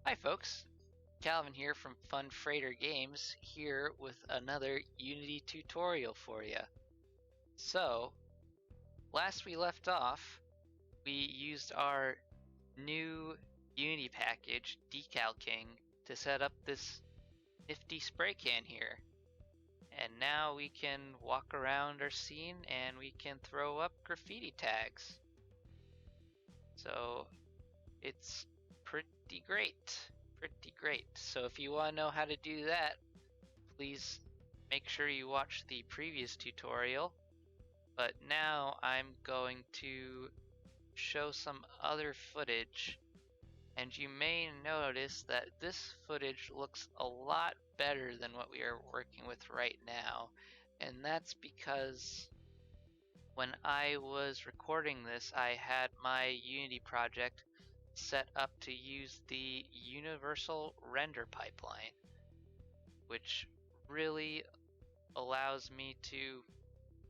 Hi folks, Calvin here from Fun Freighter Games, here with another Unity tutorial for you. So, last we left off, we used our new Unity package, Decal King, to set up this nifty spray can here. And now we can walk around our scene and we can throw up graffiti tags. So, it's pretty great. So if you want to know how to do that, please make sure you watch the previous tutorial. But now I'm going to show some other footage, and you may notice that this footage looks a lot better than what we are working with right now. And that's because when I was recording this, I had my Unity project set up to use the universal render pipeline, which really allows me to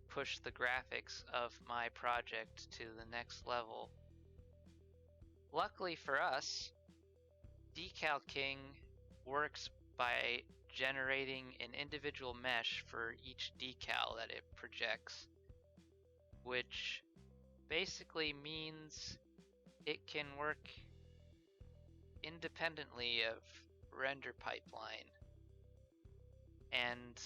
push the graphics of my project to the next level. Luckily for us, Decal King works by generating an individual mesh for each decal that it projects, which basically means it can work independently of render pipeline. And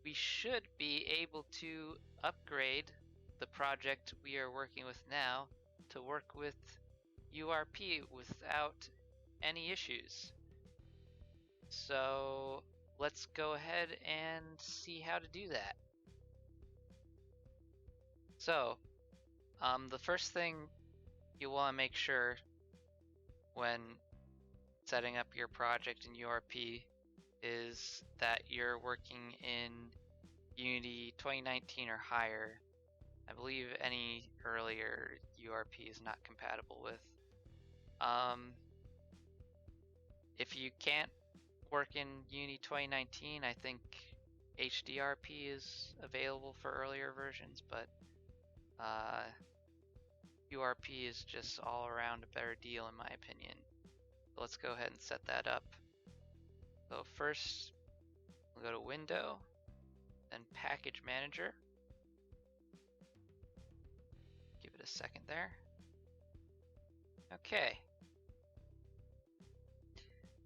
we should be able to upgrade the project we are working with now to work with URP without any issues. So let's go ahead and see how to do that. So the first thing you want to make sure when setting up your project in URP is that you're working in Unity 2019 or higher. I believe any earlier URP is not compatible with. If you can't work in Unity 2019, I think HDRP is available for earlier versions, but URP is just all around a better deal in my opinion. So let's go ahead and set that up. So first, we'll go to Window, then Package Manager. Give it a second there. Okay.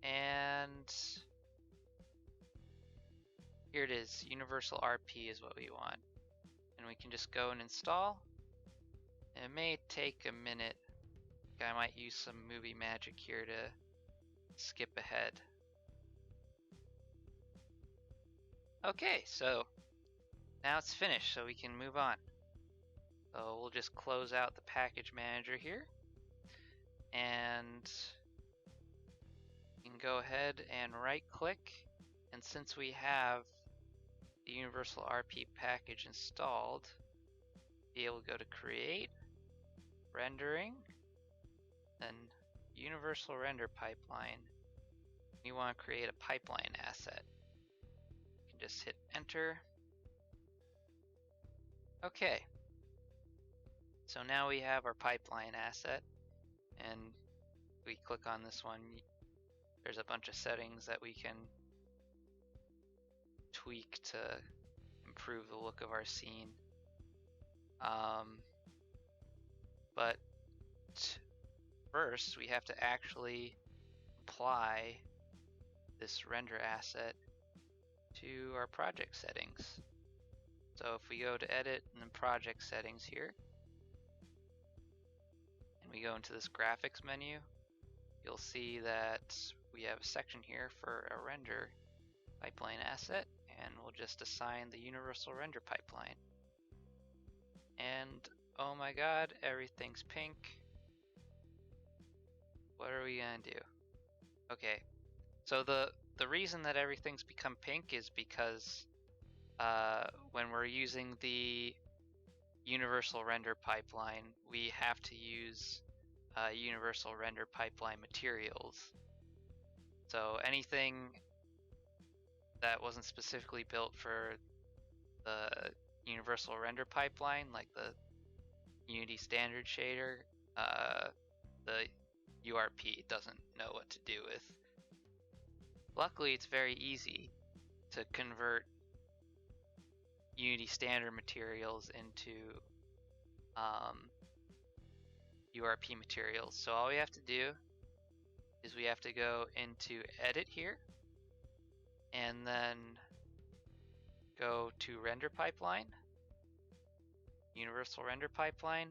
And here it is, Universal RP is what we want. And we can just go and install. And it may take a minute. I might use some movie magic here to skip ahead. Okay, so now it's finished, so we can move on. So we'll just close out the package manager here, and you can go ahead and right click, and since we have the Universal RP package installed, be able to go to Create, Rendering, then Universal Render Pipeline. We want to create a pipeline asset. You can just hit Enter. Okay. So now we have our pipeline asset, and we click on this one. There's a bunch of settings that we can tweak to improve the look of our scene. But first, we have to actually apply this render asset to our project settings. So if we go to Edit and then Project Settings here, and we go into this Graphics menu, you'll see that we have a section here for a render pipeline asset, and we'll just assign the Universal Render Pipeline. And oh my god, everything's pink. What are we gonna do? Okay, so the reason that everything's become pink is because when we're using the Universal Render Pipeline, we have to use Universal Render Pipeline materials. So anything that wasn't specifically built for the Universal Render Pipeline, like the Unity Standard Shader, the URP doesn't know what to do with. Luckily, it's very easy to convert Unity standard materials into URP materials. So all we have to do is we have to go into edit here and then go to render pipeline, universal render pipeline,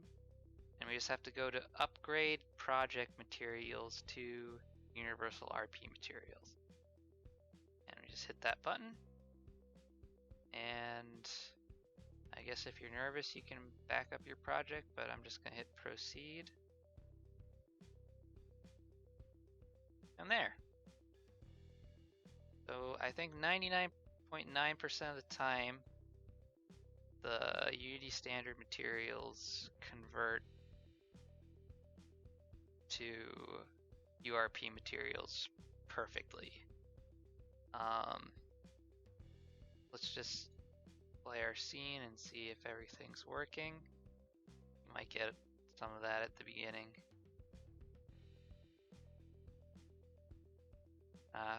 and we just have to go to upgrade project materials to universal RP materials. And we just hit that button. And I guess if you're nervous, you can back up your project, but I'm just gonna hit proceed. And there. So I think 99.9% of the time, the Unity standard materials convert to URP materials perfectly. Let's just play our scene and see if everything's working. You might get some of that at the beginning.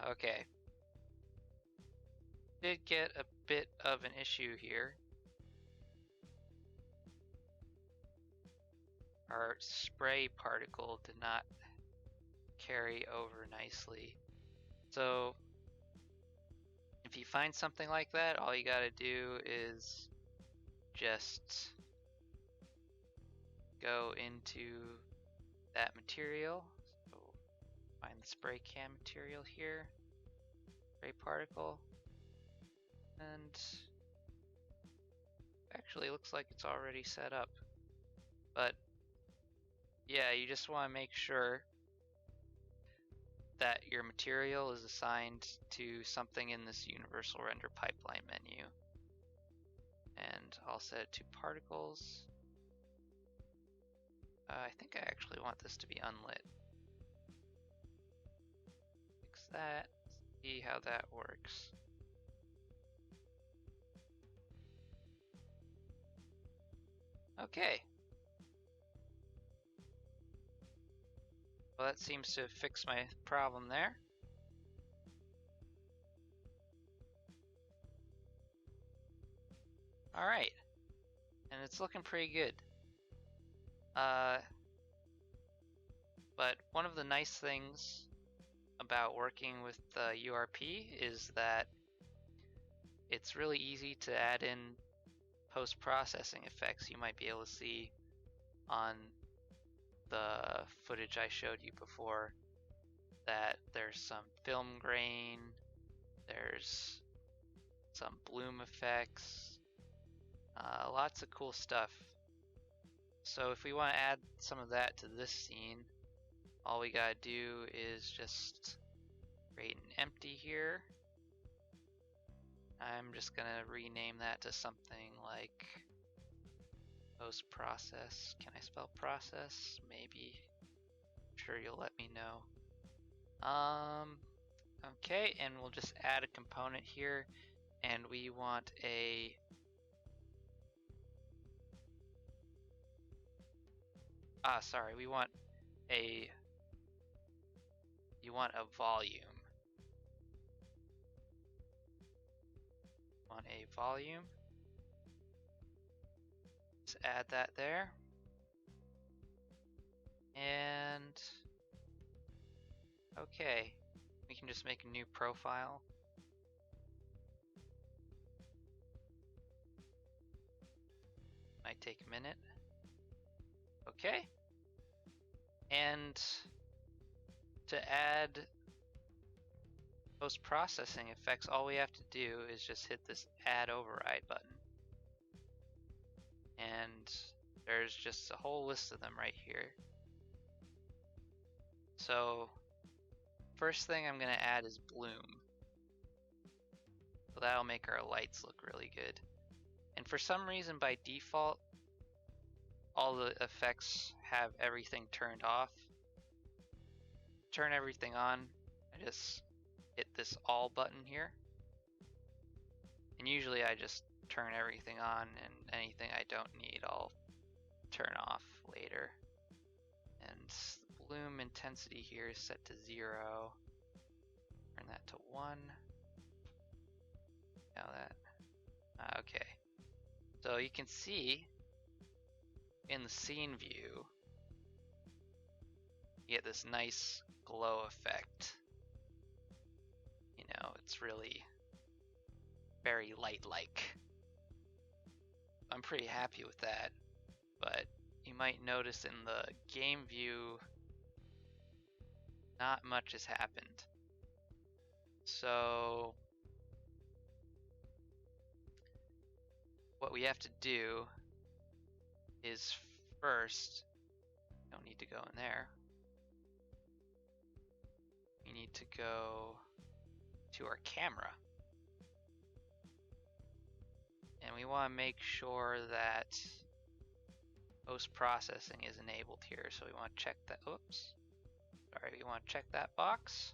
Okay. Did get a bit of an issue here. Our spray particle did not carry over nicely. So if you find something like that, all you gotta do is just go into that material. So find the spray can material here, spray particle, and actually looks like it's already set up. But yeah, you just want to make sure that your material is assigned to something in this universal render pipeline menu. And I'll set it to particles. I think I actually want this to be unlit. Fix that, see how that works. Okay. Well, that seems to fix my problem there. Alright. And it's looking pretty good. But one of the nice things about working with URP is that it's really easy to add in post-processing effects. You might be able to see on the footage I showed you before that there's some film grain, there's some bloom effects, lots of cool stuff. So if we want to add some of that to this scene, all we gotta do is just create an empty here. I'm just gonna rename that to something like post-process. Can I spell process? Maybe. I'm sure you'll let me know. Okay, and we'll just add a component here, and we want a we want a volume. Want a volume. Let's add that there. And okay, we can just make a new profile. Might take a minute. Okay. And to add post-processing effects, all we have to do is just hit this add override button. And there's just a whole list of them right here. So first thing I'm going to add is bloom. So that'll make our lights look really good. And for some reason by default, all the effects have everything turned off. Turn everything on, I just hit this all button here. And usually I just turn everything on, and anything I don't need I'll turn off later. And bloom intensity here is set to 0. Turn that to 1. Now that, okay. So you can see in the scene view, you get this nice glow effect. You know, it's really very light-like. I'm pretty happy with that, but you might notice in the game view, not much has happened. So what we have to do is first, don't need to go in there. We need to go to our camera. And we want to make sure that post-processing is enabled here. So we want to check that, oops. Sorry, we want to check that box.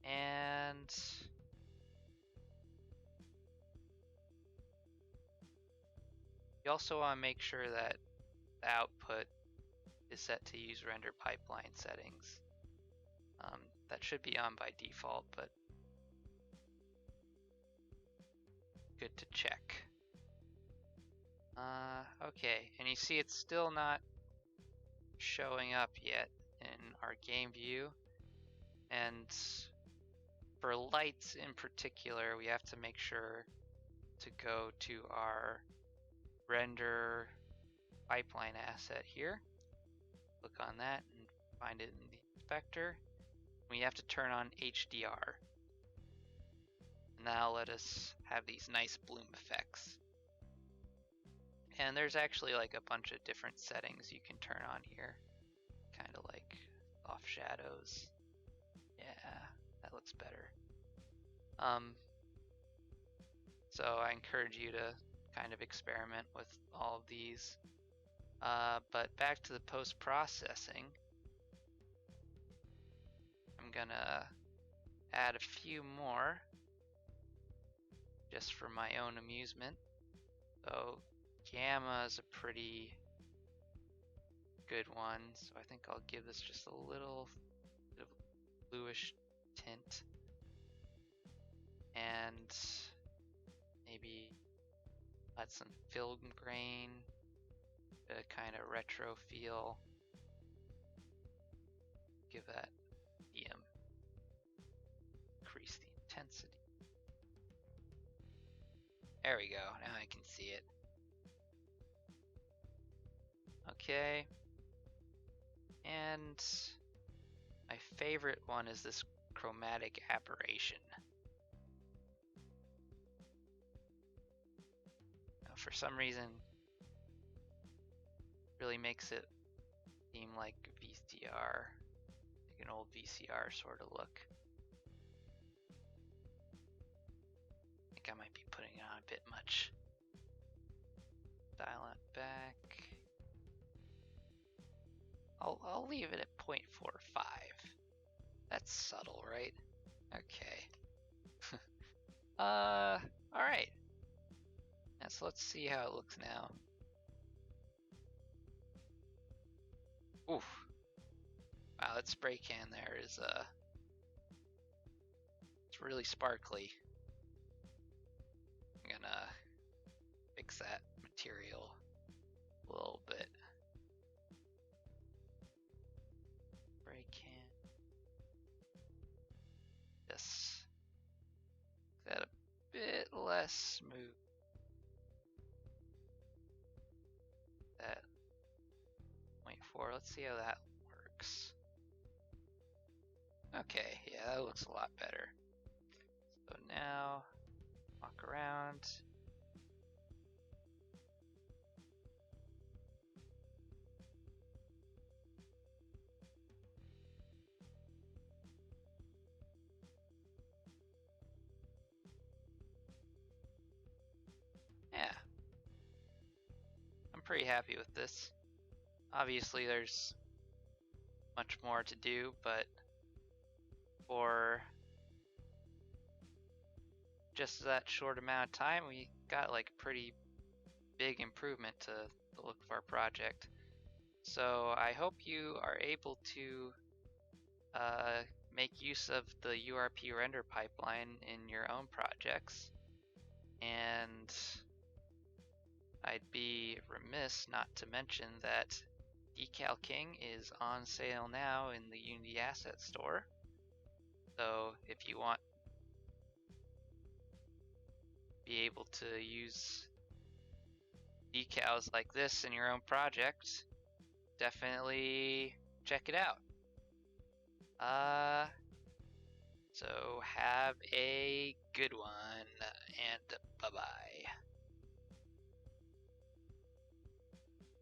And you also want to make sure that the output is set to use render pipeline settings. That should be on by default, but good to check. Okay, and you see it's still not showing up yet in our game view. And for lights in particular, we have to make sure to go to our render pipeline asset here. Click on that and find it in the inspector. We have to turn on HDR. Now let us have these nice bloom effects. And there's actually like a bunch of different settings you can turn on here. Kind of like soft shadows. Yeah, that looks better. So I encourage you to kind of experiment with all of these. But back to the post-processing. I'm gonna add a few more just for my own amusement. So gamma is a pretty good one, so I think I'll give this just a little bit of bluish tint. And maybe add some film grain, a kind of retro feel. Give that medium. Increase the intensity. There we go, now I can see it. Okay. And my favorite one is this chromatic aberration. Now, for some reason, really makes it seem like VCR, like an old VCR sort of look. I think I might be putting it on a bit much. Dial it back. I'll leave it at 0.45. That's subtle, right? Okay. Alright. So let's see how it looks now. Oof. Wow, that spray can there is it's really sparkly. I'm gonna fix that material a little bit. Spray can. Just make that a bit less smooth. That 0.4. Let's see how that works. Okay, yeah, that looks a lot better. So now, walk around. Yeah. I'm pretty happy with this. Obviously there's much more to do, but for just that short amount of time, we got like a pretty big improvement to the look of our project. So I hope you are able to make use of the URP render pipeline in your own projects. And I'd be remiss not to mention that Decal King is on sale now in the Unity Asset Store. So if you want to be able to use decals like this in your own project, definitely check it out. So have a good one, and bye-bye.